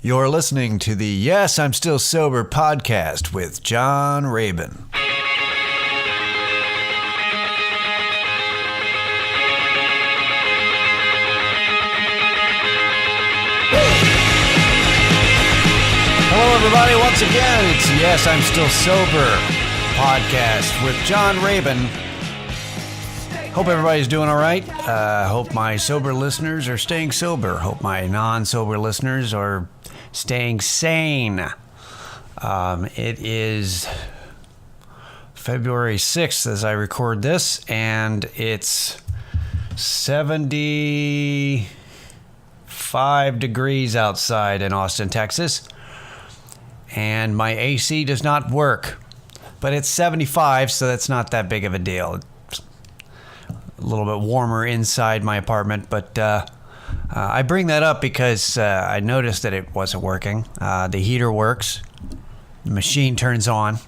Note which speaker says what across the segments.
Speaker 1: You're listening to the Yes, I'm Still Sober podcast with John Rabin. Hello, everybody. Once again, it's Yes, I'm Still Sober podcast with John Rabin. Hope everybody's doing all right. Hope my sober listeners are staying sober. Hope my non-sober listeners are staying sane. It is February 6th as I record this, and it's 75 degrees outside in Austin, Texas. And my AC does not work. But it's 75, so that's not that big of a deal. It's a little bit warmer inside my apartment, but I bring that up because I noticed that it wasn't working. The heater works. The machine turns on.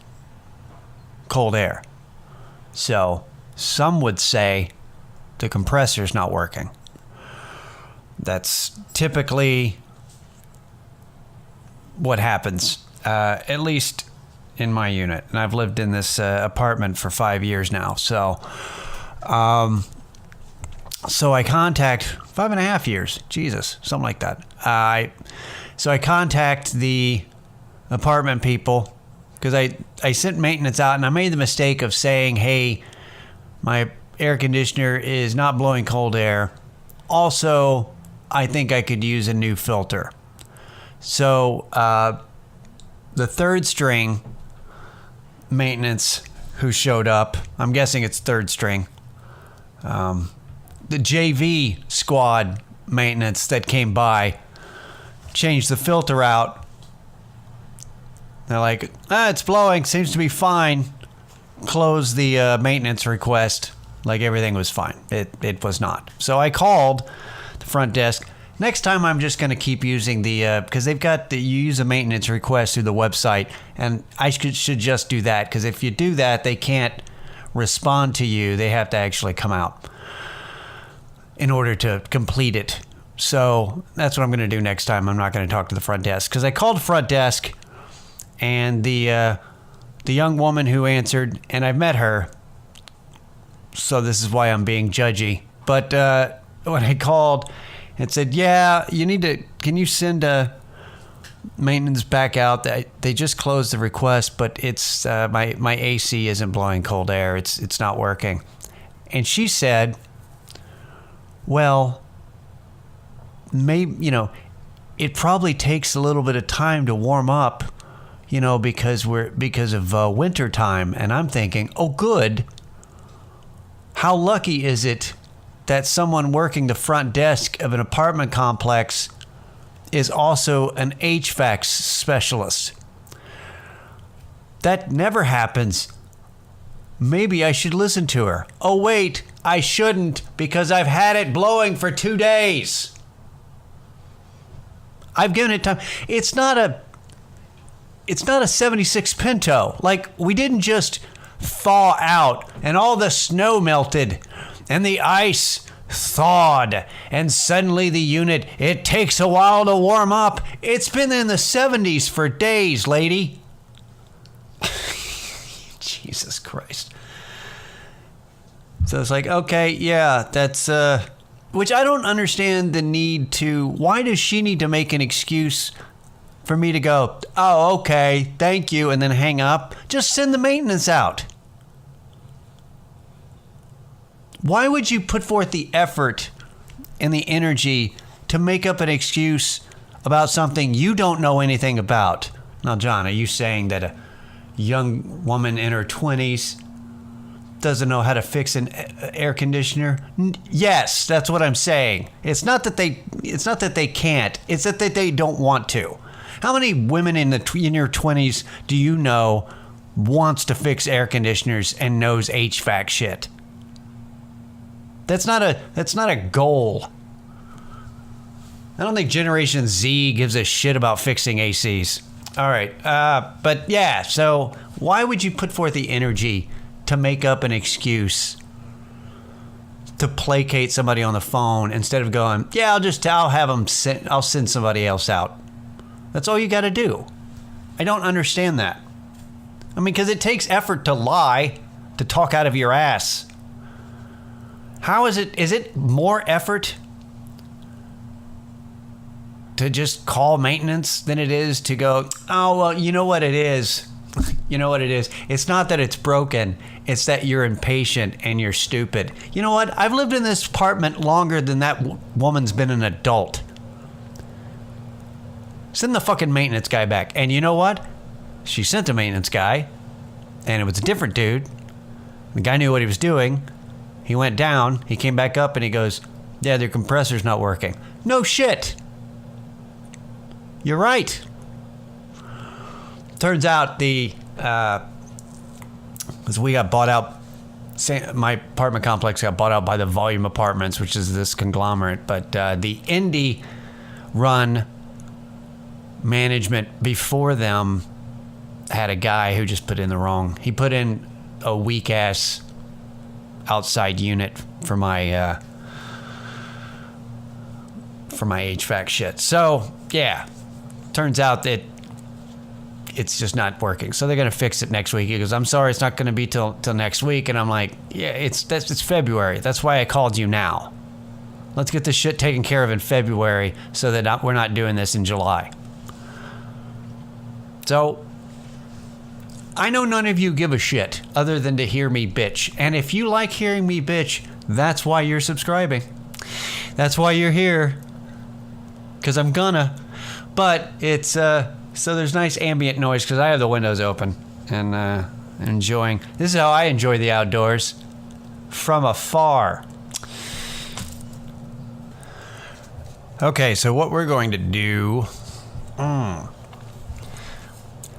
Speaker 1: Cold air. So some would say the compressor's not working. That's typically what happens, at least in my unit. And I've lived in this apartment for 5 years now. So I contact 5.5 years, Jesus, something like that. So I contact the apartment people because I sent maintenance out, and I made the mistake of saying, hey, my air conditioner is not blowing cold air. Also, I think I could use a new filter. So the third string maintenance who showed up, I'm guessing it's third string, the JV squad maintenance that came by changed the filter out. They're like, it's blowing, seems to be fine. Close the maintenance request like everything was fine. It was not. So I called the front desk. Next time I'm just going to keep using the, because they've got you use a maintenance request through the website, and I should just do that, because if you do that, they can't respond to you. They have to actually come out in order to complete it. So that's what I'm going to do next time. I'm not going to talk to the front desk, because I called the front desk, and the young woman who answered, and I've met her, so this is why I'm being judgy, but when I called, it said, yeah, can you send maintenance back out? They just closed the request, but it's my AC isn't blowing cold air. It's not working. And she said, well, maybe, it probably takes a little bit of time to warm up, because of winter time. And I'm thinking, oh, good. How lucky is it that someone working the front desk of an apartment complex is also an HVAC specialist? That never happens. Maybe I should listen to her. Oh, wait, I shouldn't, because I've had it blowing for 2 days. I've given it time. It's not a 76 Pinto. Like, we didn't just thaw out and all the snow melted and the ice thawed, and suddenly the unit, it takes a while to warm up. It's been in the 70s for days, lady. Jesus Christ. So it's like, okay, yeah, that's, which I don't understand the need to, why does she need to make an excuse for me to go, oh, okay, thank you, and then hang up? Just send the maintenance out. Why would you put forth the effort and the energy to make up an excuse about something you don't know anything about? Now, John, are you saying that a young woman in her 20s doesn't know how to fix an air conditioner? Yes, that's what I'm saying. It's not that they can't. It's that they don't want to. How many women in your 20s do you know wants to fix air conditioners and knows HVAC shit? That's not a goal. I don't think Generation Z gives a shit about fixing ACs. All right. But yeah, so why would you put forth the energy to make up an excuse to placate somebody on the phone instead of going, yeah, I'll send somebody else out? That's all you got to do. I don't understand that. I mean, because it takes effort to lie, to talk out of your ass. How is it more effort to just call maintenance than it is to go, oh, well, you know what it is? You know what it is? It's not that it's broken. It's that you're impatient and you're stupid. You know what? I've lived in this apartment longer than that woman's been an adult. Send the fucking maintenance guy back. And you know what? She sent a maintenance guy, and it was a different dude. The guy knew what he was doing. He went down. He came back up, and he goes, yeah, their compressor's not working. No shit. You're right. Turns out because we got bought out, my apartment complex got bought out by the Volume Apartments, which is this conglomerate. But the indie run management before them had a guy who just put in he put in a weak ass outside unit for my HVAC shit. So yeah, turns out that it's just not working. So they're gonna fix it next week. He goes, I'm sorry, it's not gonna be till next week. And I'm like, yeah, it's February. That's why I called you now. Let's get this shit taken care of in February so that we're not doing this in July. So I know none of you give a shit other than to hear me bitch. And if you like hearing me bitch, that's why you're subscribing. That's why you're here. Because I'm gonna. But it's, so there's nice ambient noise because I have the windows open and enjoying. This is how I enjoy the outdoors. From afar. Okay, so what we're going to do.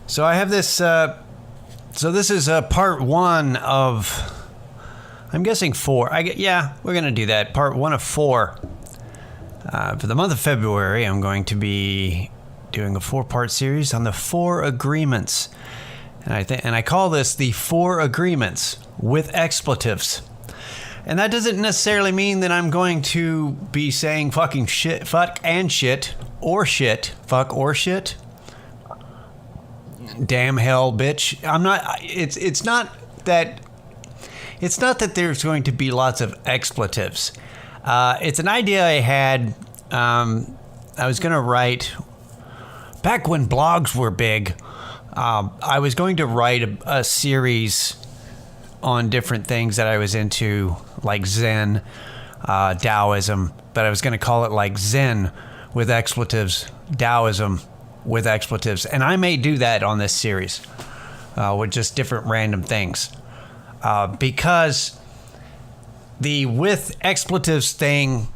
Speaker 1: So I have this, so this is part one of, I'm guessing 4. Yeah, we're going to do that. Part 1 of 4. For the month of February, I'm going to be doing a 4-part series on the 4 agreements. And I call this the 4 agreements with expletives. And that doesn't necessarily mean that I'm going to be saying fucking shit, fuck and shit, or shit, fuck or shit. Damn hell, bitch. I'm not, it's not that there's going to be lots of expletives. It's an idea I had. I was going to write, back when blogs were big, I was going to write a series on different things that I was into, like Zen, Taoism, but I was going to call it like Zen with expletives, Taoism with expletives. And I may do that on this series with just different random things. Because the with expletives thing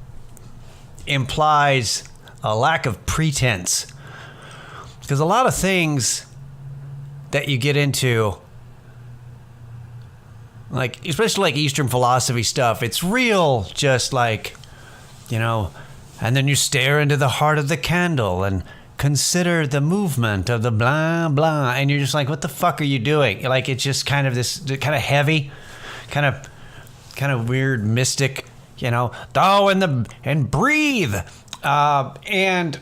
Speaker 1: implies a lack of pretense. Because a lot of things that you get into, like, especially like Eastern philosophy stuff, it's real just like, you know, and then you stare into the heart of the candle and consider the movement of the blah, blah. And you're just like, what the fuck are you doing? Like, it's just kind of this kind of heavy, kind of weird, mystic, you know, and breathe. And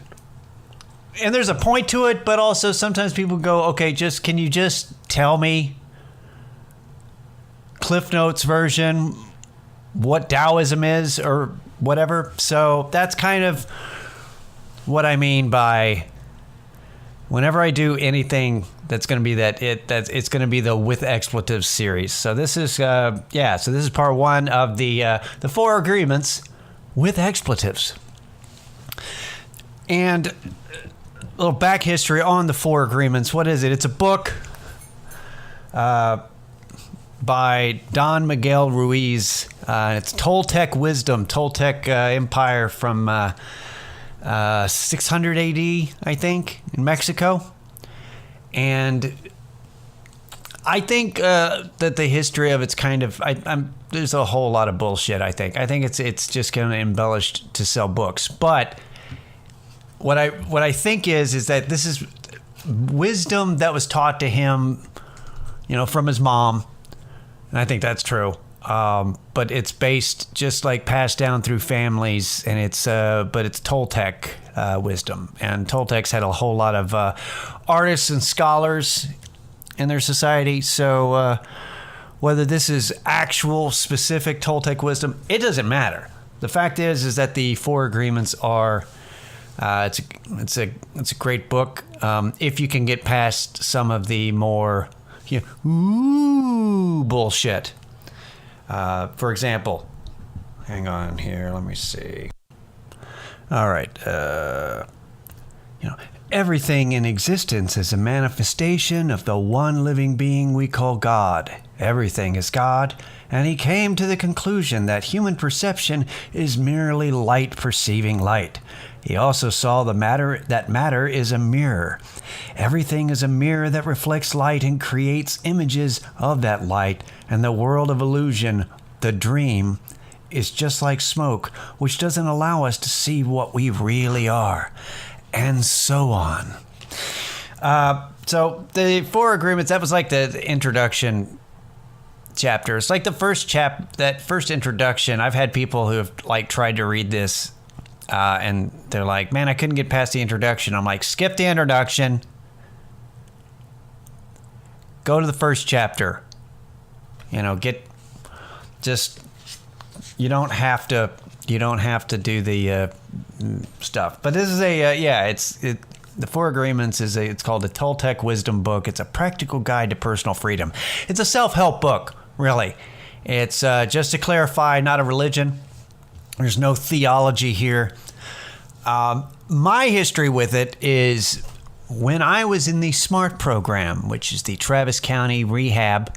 Speaker 1: there's a point to it, but also sometimes people go, okay, can you just tell me Cliff Notes version what Taoism is or whatever? So that's kind of what I mean by whenever I do anything that's going to be it's going to be the with expletives series. So this is so this is part 1 of the 4 agreements with expletives. And a little back history on the 4 agreements. What is it? It's a book by Don Miguel Ruiz. It's Toltec Wisdom, Toltec Empire from 600 AD, I think, in Mexico. And I think that the history of it's kind of, there's a whole lot of bullshit, I think. I think it's just kind of embellished to sell books. But what I think is that this is wisdom that was taught to him, you know, from his mom. And I think that's true. but it's based just like passed down through families, and but it's Toltec wisdom. And Toltecs had a whole lot of artists and scholars in their society. So whether this is actual specific Toltec wisdom, it doesn't matter. The fact is that the Four Agreements are it's a great book if you can get past some of the more bullshit. For example, hang on here, let me see. All right, everything in existence is a manifestation of the one living being we call God. Everything is God, and he came to the conclusion that human perception is merely light perceiving light. He also saw that matter is a mirror. Everything is a mirror that reflects light and creates images of that light, and the world of illusion, the dream, is just like smoke, which doesn't allow us to see what we really are, and so on. So the Four Agreements, that was like the introduction chapter. It's like the that first introduction. I've had people who have tried to read this, and they're like, man, I couldn't get past the introduction. I'm like, skip the introduction. Go to the first chapter. You don't have to do the stuff. But this is the Four Agreements it's called the Toltec Wisdom Book. It's a practical guide to personal freedom. It's a self-help book, really. It's just to clarify, not a religion. There's no theology here. My history with it is when I was in the SMART program, which is the Travis County rehab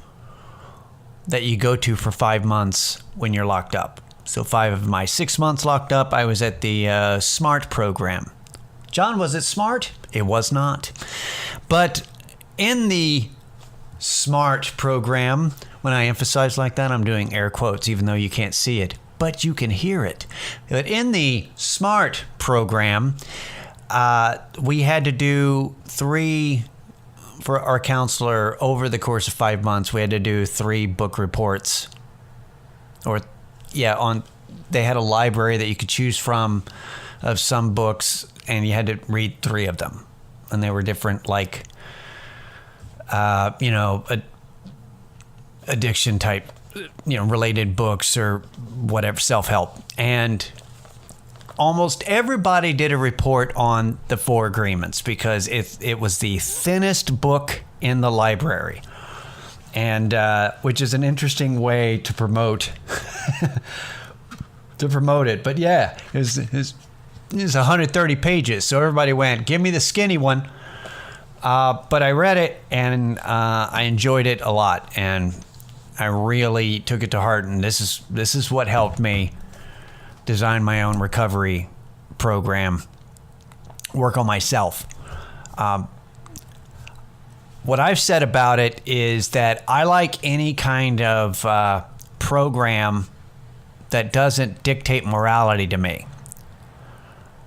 Speaker 1: that you go to for 5 months when you're locked up. So 5 of my 6 months locked up, I was at the SMART program. John, was it SMART? It was not. But in the SMART program, when I emphasize like that, I'm doing air quotes, even though you can't see it, but you can hear it. But in the SMART program, we had to do 3, for our counselor, over the course of 5 months, we had to do 3 book reports. They had a library that you could choose from of some books, and you had to read 3 of them. And they were different, addiction type, related books or whatever, self-help. And almost everybody did a report on the Four Agreements because it was the thinnest book in the library. And which is an interesting way to promote it. But yeah, it was 130 pages. So everybody went, give me the skinny one. But I read it and I enjoyed it a lot. And I really took it to heart. And this is what helped me design my own recovery program, work on myself. What I've said about it is that I like any kind of program that doesn't dictate morality to me,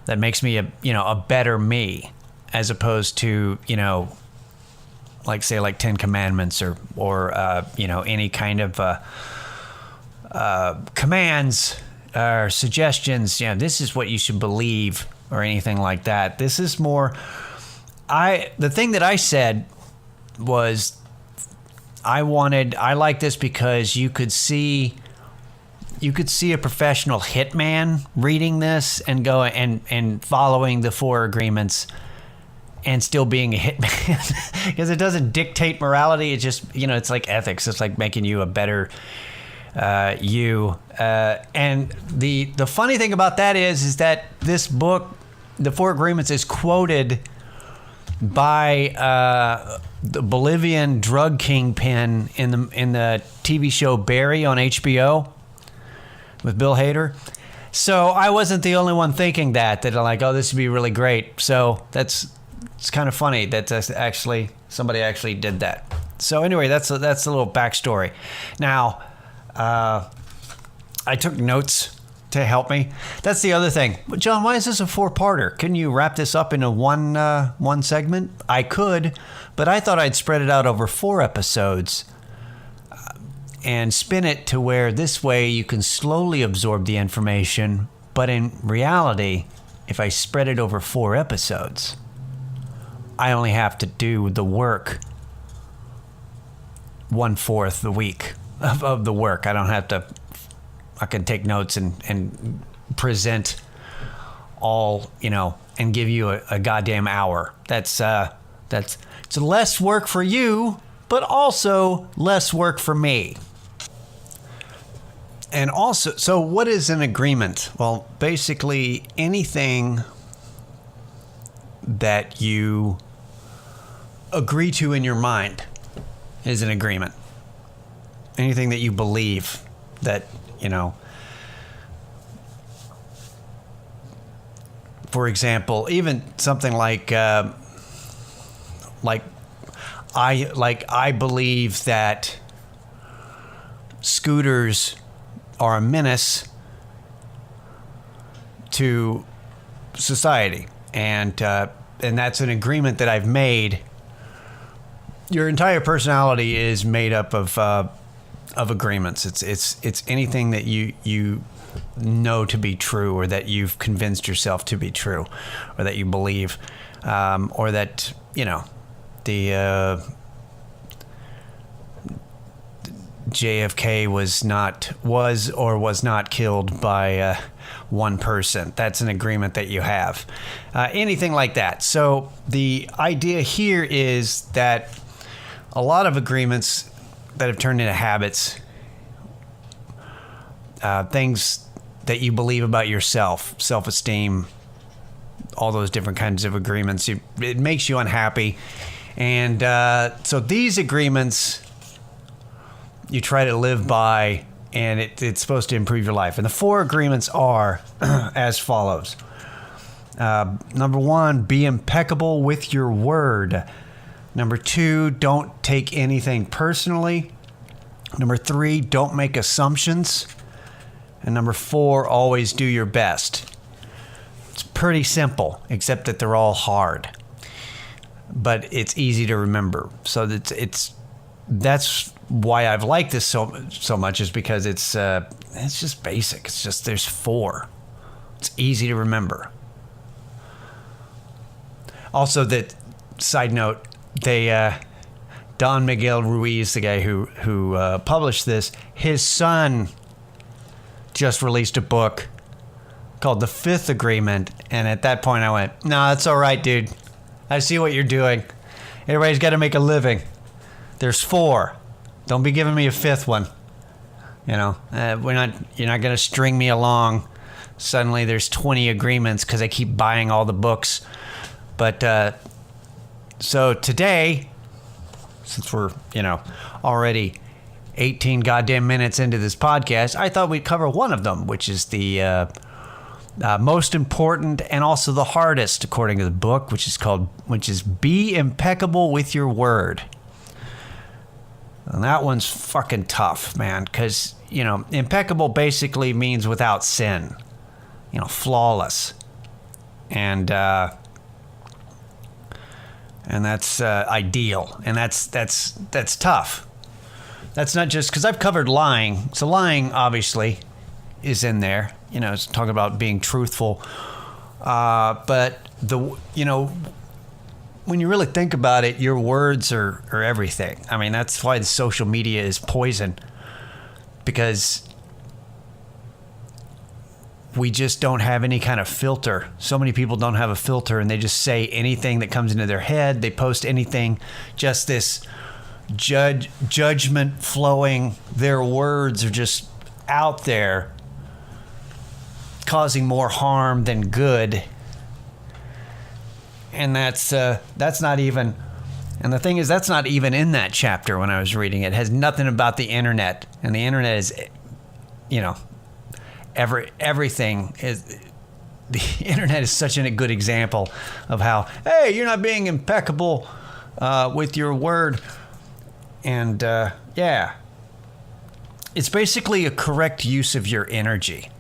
Speaker 1: that makes me a better me, as opposed to like 10 Commandments or any kind of commands or suggestions. This is what you should believe or anything like that. This is more. The thing that I said was I like this because you could see a professional hitman reading this and going and following the Four Agreements and still being a hitman because it doesn't dictate morality. It just, it's like ethics. It's like making you a better you. And the funny thing about that is that this book, the Four Agreements, is quoted by the Bolivian drug kingpin in the TV show Barry on HBO with Bill Hader. So I wasn't the only one thinking that I'm like, oh, this would be really great. So it's kind of funny that actually somebody actually did that. So anyway, that's a little backstory. Now, I took notes to help me. That's the other thing. But John, why is this a 4-parter? Couldn't you wrap this up into one segment? I could, but I thought I'd spread it out over 4 episodes. and spin it to where this way you can slowly absorb the information. But in reality, if I spread it over 4 episodes, I only have to do the work 1/4 the week of the work. I don't have to, I can take notes and present all, and give you a goddamn hour. It's less work for you, but also less work for me. And also, so what is an agreement? Well, basically anything that you agree to in your mind is an agreement. Anything that you believe that, for example, even something like I believe that scooters are a menace to society, and that's an agreement that I've made. Your entire personality is made up of agreements. It's anything that you know to be true, or that you've convinced yourself to be true, or that you believe, or that the JFK was not killed by one person. That's an agreement that you have. Anything like that. So the idea here is that a lot of agreements that have turned into habits, things that you believe about yourself, self-esteem, all those different kinds of agreements, it makes you unhappy. And so these agreements you try to live by, and it's supposed to improve your life. And the 4 agreements are as follows. Number 1, be impeccable with your word. Number 2, don't take anything personally. Number 3, don't make assumptions. And number 4, always do your best. It's pretty simple, except that they're all hard. But it's easy to remember. So that's why I've liked this so much, is because it's just basic. It's just, there's 4. It's easy to remember. Also, that side note, Don Miguel Ruiz, the guy who published this, his son just released a book called The Fifth Agreement, and at that point I went, no, that's all right, dude. I see what you're doing. Everybody's got to make a living. There's 4. Don't be giving me a 5th one. You're not going to string me along. Suddenly there's 20 agreements because I keep buying all the books. But so today, since we're, already 18 goddamn minutes into this podcast, I thought we'd cover one of them, which is the most important and also the hardest, according to the book, which is be impeccable with your word. And that one's fucking tough, man, because, impeccable basically means without sin, flawless. And that's ideal. And that's tough. That's not just because I've covered lying. So lying obviously is in there, it's talking about being truthful. But when you really think about it, your words are everything. I mean, that's why the social media is poison, because we just don't have any kind of filter. So many people don't have a filter, and they just say anything that comes into their head. They post anything, just this judgment flowing. Their words are just out there, causing more harm than good. And that's not even, and the thing is, that's not even in that chapter when I was reading it. It has nothing about the internet, and the internet is, everything is, the internet is such a good example of how, hey, you're not being impeccable with your word. And it's basically a correct use of your energy.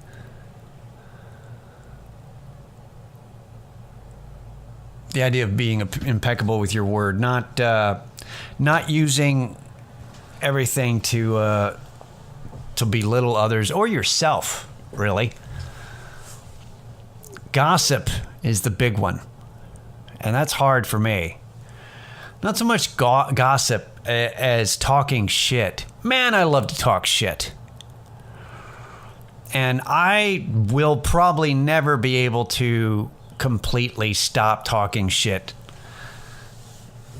Speaker 1: The idea of being impeccable with your word, not using everything to to belittle others or yourself, really. Gossip is the big one, and that's hard for me. Not so much gossip as talking shit. Man, I love to talk shit. And I will probably never be able to completely stop talking shit.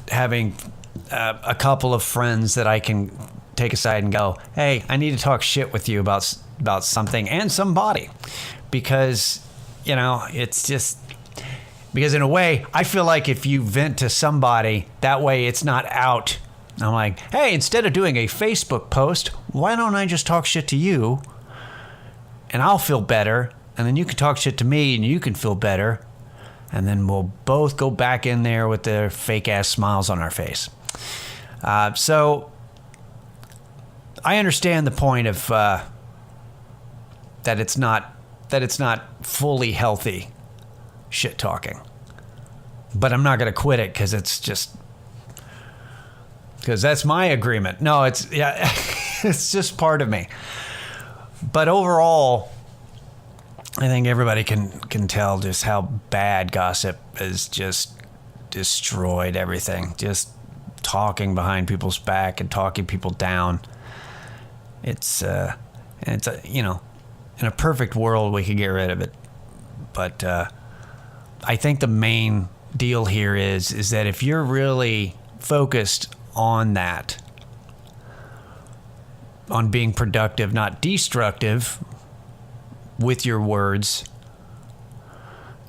Speaker 1: Having a couple of friends that I can take aside and go, hey, I need to talk shit with you about something and somebody. Because, you know, it's just... Because in a way, I feel like if you vent to somebody, that way it's not out. I'm like, hey, instead of doing a Facebook post, why don't I just talk shit to you? And I'll feel better. And then you can talk shit to me and you can feel better. And then we'll both go back in there with the fake ass smiles on our face. So I understand the point of that it's not fully healthy shit talking, but I'm not going to quit it because that's my agreement. No, it's just part of me. But overall, I think everybody can tell just how bad gossip has just destroyed everything. Just talking behind people's back and talking people down. It's you know, in a perfect world we could get rid of it, but I think the main deal here is that if you're really focused on that, on being productive, not destructive with your words,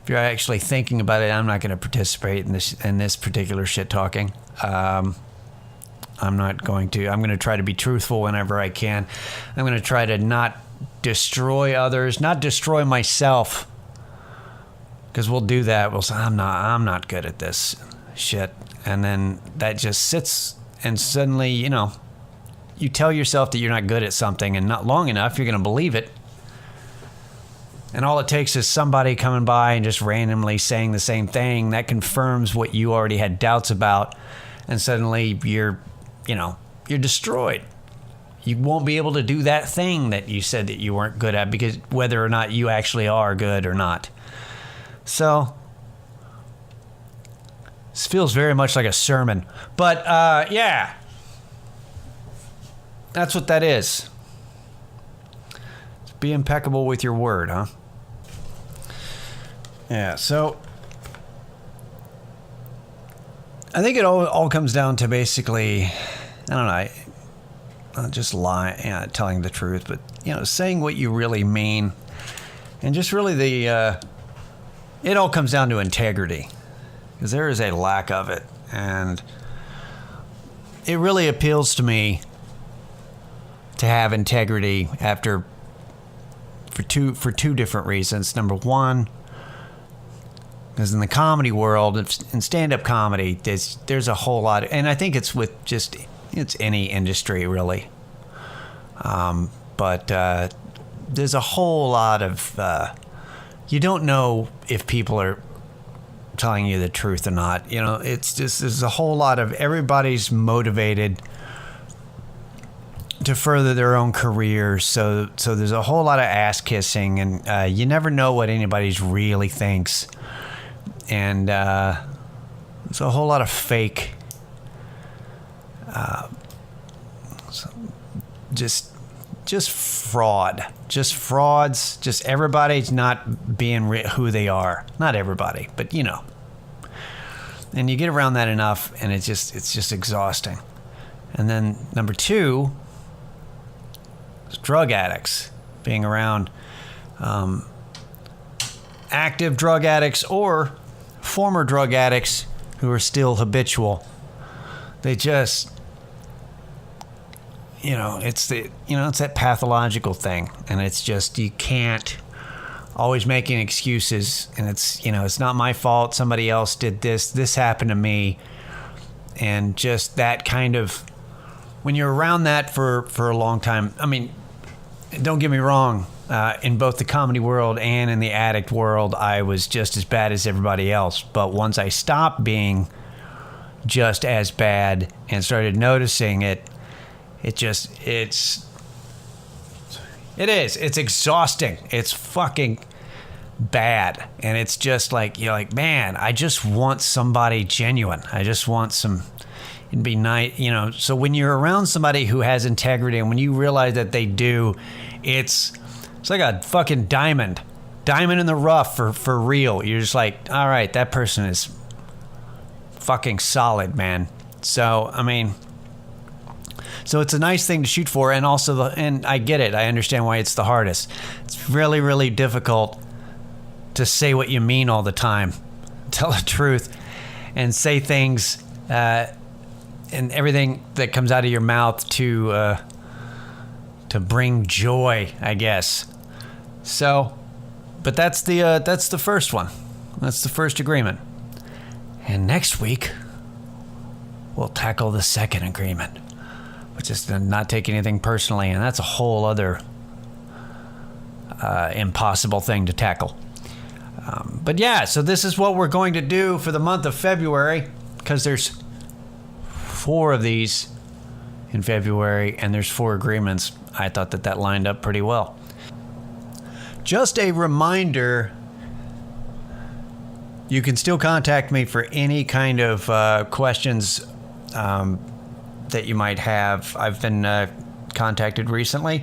Speaker 1: if you're actually thinking about it, I'm not going to participate in this particular shit talking. I'm going to try to be truthful whenever I can. I'm going to try to not destroy others, not destroy myself. Because we'll do that. We'll say, I'm not good at this shit. And then that just sits, and suddenly, you know, you tell yourself that you're not good at something, and not long enough, you're going to believe it. And all it takes is somebody coming by and just randomly saying the same thing that confirms what you already had doubts about. And suddenly you're destroyed. You won't be able to do that thing that you said that you weren't good at, because whether or not you actually are good or not. So, this feels very much like a sermon. But, yeah. That's what that is. Be impeccable with your word, huh? Yeah, so I think it all comes down to basically, I don't know, not just telling the truth, but, you know, saying what you really mean. And just really it all comes down to integrity, because there is a lack of it. And it really appeals to me to have integrity for two different reasons. Number one, because in the comedy world, in stand-up comedy, there's a whole lot, and I think it's any industry really. But there's a whole lot of you don't know if people are telling you the truth or not. You know, it's just, there's a whole lot of, everybody's motivated to further their own careers. So there's a whole lot of ass kissing, and you never know what anybody's really thinks. And there's a whole lot of fake, just fraud, just frauds, just everybody's not being who they are. Not everybody, but you know. And you get around that enough, and it's just exhausting. And then number two is drug addicts, being around active drug addicts or former drug addicts who are still habitual. They just, it's that pathological thing, and it's just, you can't always making excuses, and it's not my fault, somebody else did this happened to me. And just that kind of, when you're around that for a long time, I mean, don't get me wrong, in both the comedy world and in the addict world, I was just as bad as everybody else. But once I stopped being just as bad and started noticing it, it's It is. It's exhausting. It's fucking bad. And it's just like, you're like, man, I just want somebody genuine. I just want some, it'd be nice, you know. So when you're around somebody who has integrity, and when you realize that they do, it's like a fucking diamond in the rough for real. You're just like, all right, that person is fucking solid, man. So, I mean, so it's a nice thing to shoot for, and also and I get it. I understand why it's the hardest. It's really, really difficult to say what you mean all the time, tell the truth, and say things and everything that comes out of your mouth to bring joy, I guess. So, but that's the first one. That's the first agreement. And next week, we'll tackle the second agreement, which is to not take anything personally, and that's a whole other impossible thing to tackle. But yeah, so this is what we're going to do for the month of February, because there's 4 of these in February, and there's 4 agreements. I thought that lined up pretty well. Just a reminder, you can still contact me for any kind of questions that you might have. I've been contacted recently.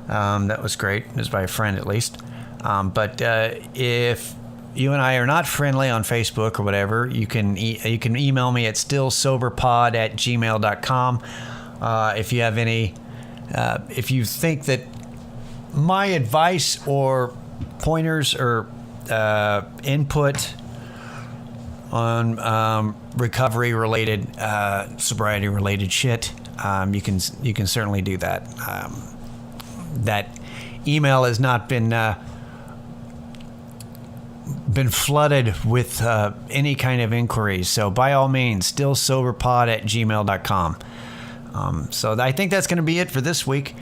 Speaker 1: That was great. It was by a friend, at least. But if you and I are not friendly on Facebook or whatever, you can email me at stillsoberpod@gmail.com. If you have any, if you think that my advice or pointers or input on recovery related, sobriety related shit, you can certainly do that. That email has not been flooded with any kind of inquiries, so by all means, stillsoberpod@gmail.com. So I think that's going to be it for this week.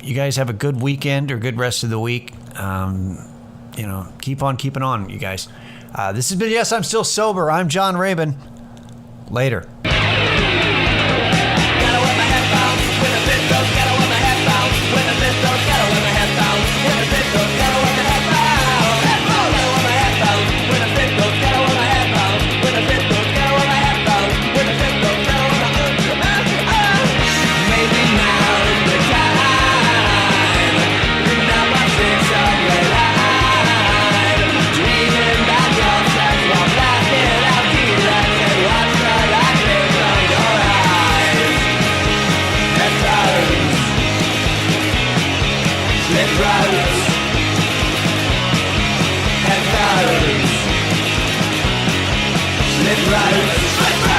Speaker 1: You guys have a good weekend or good rest of the week. You know, keep on keeping on, you guys. This has been Yes, I'm Still Sober. I'm John Rabin. Later.
Speaker 2: Let's ride.